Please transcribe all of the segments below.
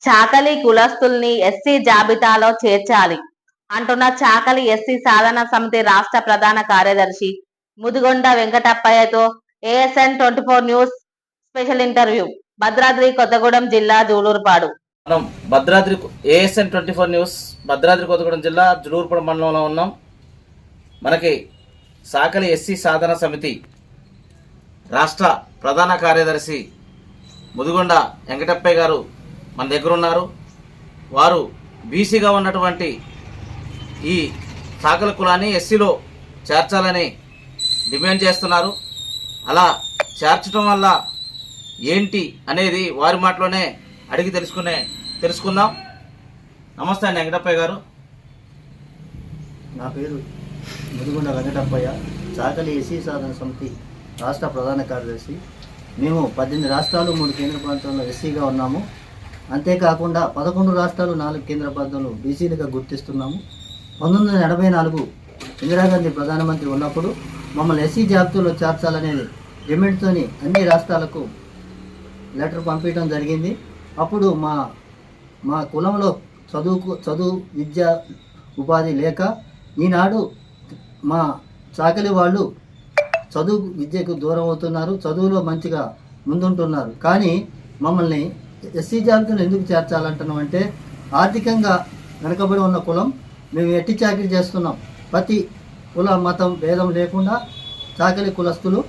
చాకలి కులస్తుల్ని SC జాబితాలో చేర్చాలి అంటున్న చాకలి ఎస్సీ సాధన సమితి రాష్ట్ర ప్రధాన కార్యదర్శి ముదిగొండ వెంకటప్పయ్యతో ASN 24 news special interview. Bhadradri Kothagudem జిల్లా జూలూరుపాడు. మనం భద్రాద్రి ASN 24 న్యూస్ భద్రాద్రి కొత్తగూడెం జిల్లా జూలూరుపాడు మండలంలో ఉన్నాం. మనకి చాకలి ఎస్సీ సాధన సమితి రాష్ట్ర ప్రధాన కార్యదర్శి ముదిగొండ వెంకటప్పయ్య గారు మన దగ్గర ఉన్నారు. వారు బీసీగా ఉన్నటువంటి ఈ చాకలి కులాన్ని ఎస్సీలో చేర్చాలని డిమాండ్ చేస్తున్నారు. అలా చేర్చడం వల్ల ఏంటి అనేది వారి మాటలోనే అడిగి తెలుసుకుందాం. నమస్తే అండి వెంకటప్పయ్య గారు. నా పేరు ముదిగొండ వెంకటప్పయ్య, చాకలి ఎస్సీ సాధన సమితి రాష్ట్ర ప్రధాన కార్యదర్శి. మేము 18 రాష్ట్రాలు 3 కేంద్ర ప్రాంతాల్లో ఎస్సీగా ఉన్నాము. అంతేకాకుండా 11 రాష్ట్రాలు 4 కేంద్ర ప్రాంతాలు బీసీలుగా గుర్తిస్తున్నాము. 1984 ఇందిరాగాంధీ ప్రధానమంత్రి ఉన్నప్పుడు మమ్మల్ని ఎస్సీ జాబితాలో చేర్చాలనేది డిమాండ్తో అన్ని రాష్ట్రాలకు లెటర్ పంపించడం జరిగింది. అప్పుడు మా కులంలో చదువు విద్య ఉపాధి లేక ఈనాడు మా చాకలి వాళ్ళు చదువు విద్యకు దూరం అవుతున్నారు, చదువులో మంచిగా ముందుంటున్నారు. కానీ మమ్మల్ని ఎస్సీ జాబితాను ఎందుకు చేర్చాలంటున్నాం అంటే, ఆర్థికంగా వెనకబడి ఉన్న కులం, మేము ఎట్టి చాకరీ చేస్తున్నాం. ప్రతి కుల మతం భేదం లేకుండా చాకలి కులస్తులు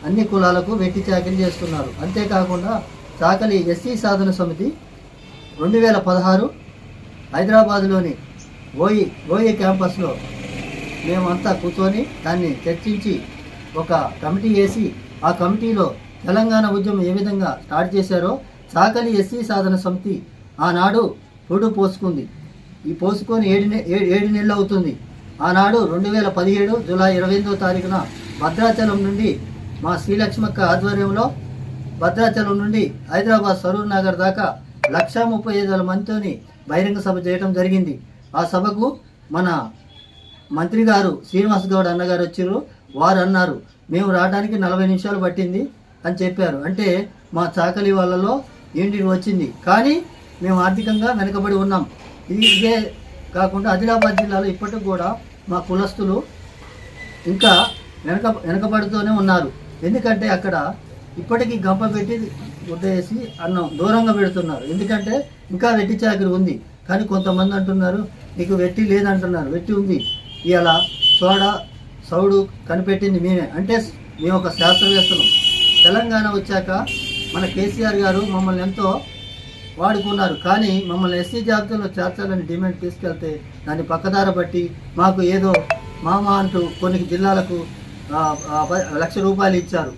అన్ని కులాలకు వెట్టి చాకరీ చేస్తున్నారు. అంతేకాకుండా చాకలి ఎస్సీ సాధన సమితి 2016 హైదరాబాదులోని ఓయి క్యాంపస్లో మేమంతా కూర్చొని దాన్ని చర్చించి ఒక కమిటీ వేసి, ఆ కమిటీలో తెలంగాణ ఉద్యమం ఏ విధంగా స్టార్ట్ చేశారో చాకలి ఎస్సీ సాధన సమితి ఆనాడు పొడు పోసుకుంది. ఈ పోసుకొని 7 నెలలు అవుతుంది. ఆనాడు 2017 జూలై 28వ తారీఖున భద్రాచలం నుండి మా శ్రీలక్ష్మక్క ఆధ్వర్యంలో భద్రాచలం నుండి హైదరాబాద్ సరూర్ నగర్ దాకా 135,000 మందితోని బహిరంగ సభ చేయడం జరిగింది. ఆ సభకు మన మంత్రి గారు శ్రీనివాస్ గౌడ్ అన్నగారు వచ్చారు. వారు అన్నారు, మేము రావడానికి 40 నిమిషాలు పట్టింది అని చెప్పారు. అంటే మా చాకలి వాళ్ళలో ఏంటి వచ్చింది. కానీ మేము ఆర్థికంగా వెనకబడి ఉన్నాం. ఇదే కాకుండా ఆదిలాబాద్ జిల్లాలో ఇప్పటికి కూడా మా కులస్తులు ఇంకా వెనకబడుతూనే ఉన్నారు. ఎందుకంటే అక్కడ ఇప్పటికీ గంప పెట్టి గుడ్డేసి అన్నం దూరంగా పెడుతున్నారు. ఎందుకంటే ఇంకా వెట్టి చాకరీ ఉంది. కానీ కొంతమంది అంటున్నారు నీకు వెట్టి లేదంటున్నారు. వెట్టి ఉంది. ఇలా సౌడు కనిపెట్టింది మేమే. అంటే మేము ఒక శాస్త్రవేత్తలం. తెలంగాణ వచ్చాక మన కేసీఆర్ గారు మమ్మల్ని ఎంతో వాడుకున్నారు. కానీ మమ్మల్ని ఎస్సీ జాబితాలో చేర్చాలని డిమాండ్ తీసుకెళ్తే దాన్ని పక్కదార బట్టి మాకు ఏదో మామ అంటూ కొన్ని జిల్లాలకు 1,00,000 రూపాయలు ఇచ్చారు.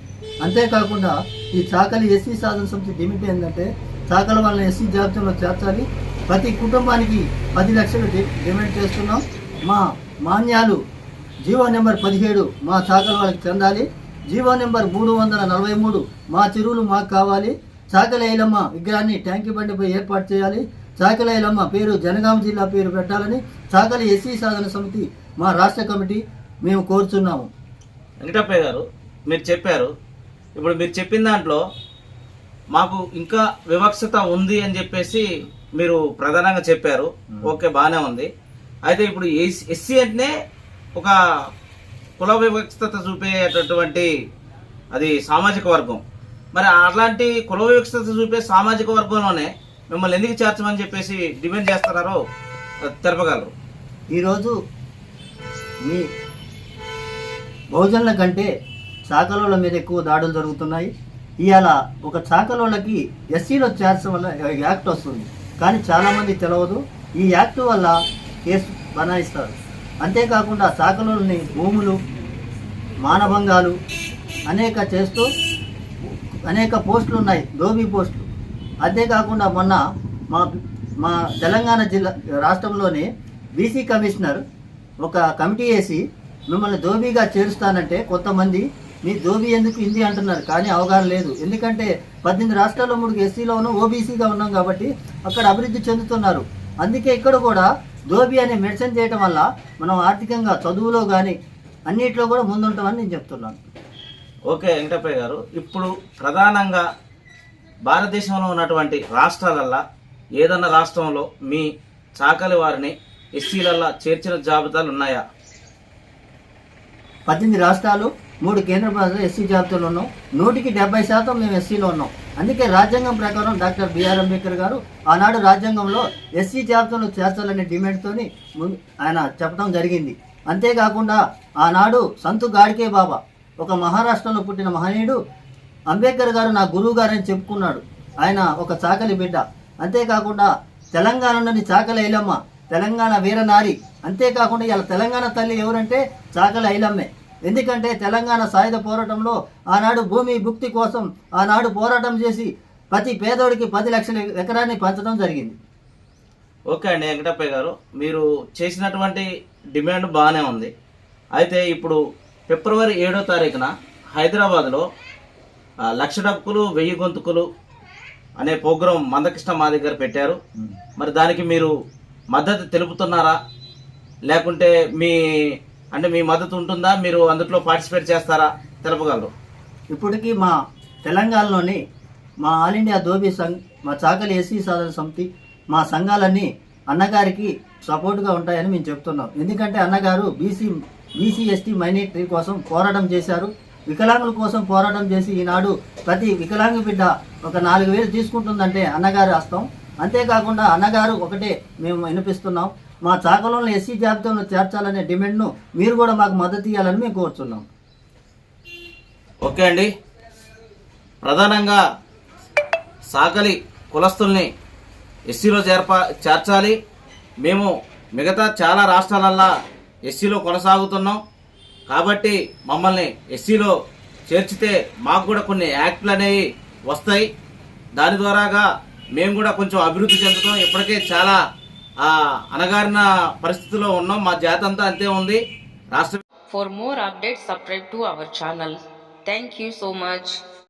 అంతేకాకుండా ఈ చాకలి ఎస్సీ సాధన సమితి డిమాండ్ ఏంటంటే, చాకలి వాళ్ళని ఎస్సీ జాబితాలో చేర్చాలి. ప్రతి కుటుంబానికి 10 లక్షలు డిమాండ్ చేస్తున్నాం. మా మాన్యాలు జీవో నెంబర్ 17 మా చాకలి వాళ్ళకి చెందాలి. జీవో నెంబర్ 343 మా చెరువులు మాకు కావాలి. చాకలి ఐలమ్మ విగ్రహాన్ని ట్యాంకీ బండిపై ఏర్పాటు చేయాలి. చాకలి ఐలమ్మ పేరు జనగామ జిల్లా పేరు పెట్టాలని చాకలి ఎస్సీ సాధన సమితి మా రాష్ట్ర కమిటీ మేము కోరుచున్నాము. వెంకటప్పయ్య గారు, మీరు చెప్పారు, ఇప్పుడు మీరు చెప్పిన దాంట్లో మాకు ఇంకా వివక్షత ఉంది అని చెప్పేసి మీరు ప్రధానంగా చెప్పారు. ఓకే, బాగానే ఉంది. అయితే ఇప్పుడు ఎస్సీ అంటే ఒక కుల వివక్షత చూపేటటువంటి అది సామాజిక వర్గం. మరి అలాంటి కుల వివక్షత చూపే సామాజిక వర్గంలోనే మిమ్మల్ని ఎందుకు చేర్చమని చెప్పేసి డిమాండ్ చేస్తున్నారో తెలపగలరు? ఈరోజు మీ బహుజనుల కంటే చాకలోళ్ళ మీద ఎక్కువ దాడులు జరుగుతున్నాయి. ఇవాళ ఒక చాకలోళ్ళకి ఎస్సీలో చేర్చడం వల్ల యాక్ట్ వస్తుంది. కానీ చాలామంది తెలియదు. ఈ యాక్ట్ వల్ల కేసు బనాయిస్తారు. అంతేకాకుండా చాకలోళ్ళని భూములు మానభంగాలు అనేక చేస్తూ అనేక పోస్టులు ఉన్నాయి, దోబీ పోస్టులు. అంతేకాకుండా మొన్న మా తెలంగాణ రాష్ట్రంలోనే బీసీ కమిషనర్ ఒక కమిటీ వేసి మిమ్మల్ని దోబీగా చేరుస్తానంటే కొంతమంది మీ దోబీ ఎందుకు హిందీ అంటున్నారు. కానీ అవగాహన లేదు. ఎందుకంటే 18 రాష్ట్రాల్లో 3 ఎస్సీలో ఉన్నాం, ఓబీసీగా ఉన్నాం కాబట్టి అక్కడ అభివృద్ధి చెందుతున్నారు. అందుకే ఇక్కడ కూడా దోబీ అనే మెన్షన్ చేయడం వల్ల మనం ఆర్థికంగా చదువులో కానీ అన్నిట్లో కూడా ముందుంటామని నేను చెప్తున్నాను. ఓకే వెంకటప్పయ్య గారు, ఇప్పుడు ప్రధానంగా భారతదేశంలో ఉన్నటువంటి రాష్ట్రాలల్లో ఏదన్నా రాష్ట్రంలో మీ చాకలి వారిని ఎస్సీలల్లో చేర్చిన జాబితాలు ఉన్నాయా? 18 రాష్ట్రాలు 3 కేంద్ర ప్రభుత్వాలు ఎస్సీ జాబితాలో ఉన్నాం. 100% మేము ఎస్సీలో ఉన్నాం. అందుకే రాజ్యాంగం ప్రకారం డాక్టర్ బిఆర్ అంబేద్కర్ గారు ఆనాడు రాజ్యాంగంలో ఎస్సీ జాబితాను చేర్చాలనే డిమాండ్తోని ఆయన చెప్పడం జరిగింది. అంతేకాకుండా ఆనాడు సంతు గాడ్కే బాబా, ఒక మహారాష్ట్రలో పుట్టిన మహనీయుడు, అంబేద్కర్ గారు నా గురువు గారని చెప్పుకున్నాడు. ఆయన ఒక చాకలి బిడ్డ. అంతేకాకుండా తెలంగాణలోని చాకలి ఐలమ్మ తెలంగాణ వీరనారి. అంతేకాకుండా ఇలా తెలంగాణ తల్లి ఎవరంటే చాకలి ఐలమ్మే. ఎందుకంటే తెలంగాణ సాయుధ పోరాటంలో ఆనాడు భూమి భుక్తి కోసం ఆనాడు పోరాటం చేసి ప్రతి పేదోడికి 10 లక్షల ఎకరాన్ని పంచడం జరిగింది. ఓకే అండి వెంకటప్పయ్య గారు, మీరు చేసినటువంటి డిమాండ్ బాగానే ఉంది. అయితే ఇప్పుడు ఫిబ్రవరి 7వ తారీఖున హైదరాబాద్లో 1,00,000 డప్పులు 1000 గొంతుకులు అనే ప్రోగ్రాం మందకృష్ణ మా దగ్గర పెట్టారు. మరి దానికి మీరు మద్దతు తెలుపుతున్నారా, లేకుంటే మీ మద్దతు ఉంటుందా? మీరు అందులో పార్టిసిపేట్ చేస్తారా? తెలుపగలరు. ఇప్పటికీ మా తెలంగాణలోని మా ఆల్ ఇండియా ధోబీ సంఘ్, మా చాకలి ఎస్సీ సాధన సమితి, మా సంఘాలన్నీ అన్నగారికి సపోర్ట్గా ఉంటాయని మేము చెప్తున్నాం. ఎందుకంటే అన్నగారు బీసీ ఎస్టీ మైనారిటీ కోసం పోరాటం చేశారు. వికలాంగుల కోసం పోరాటం చేసి ఈనాడు ప్రతి వికలాంగు బిడ్డ ఒక 4,000 తీసుకుంటుందంటే అన్నగారు వస్తాం. అంతేకాకుండా అన్నగారు ఒకటే మేము వినిపిస్తున్నాం, మా చాకలంలో ఎస్సీ జాబితాను చేర్చాలనే డిమాండ్ను మీరు కూడా మాకు మద్దతు ఇవ్వాలని మేము కోరుతున్నాం. ఓకే అండి, ప్రధానంగా సాకలి కులస్తుల్ని ఎస్సీలో చేర్చాలి. మేము మిగతా చాలా రాష్ట్రాలల్లో ఎస్సీలో కొనసాగుతున్నాం కాబట్టి మమ్మల్ని ఎస్సీలో చేర్చితే మాకు కూడా కొన్ని యాక్ట్లు అనేవి వస్తాయి. దాని ద్వారాగా మేము కూడా కొంచెం అభివృద్ధి చెందుతాం. ఇప్పటికే చాలా అణగారిన పరిస్థితిలో ఉన్నాం. మా జాతి అంతా అంతే ఉంది. రాష్ట్ర For more updates, subscribe to our channel. Thank you so much.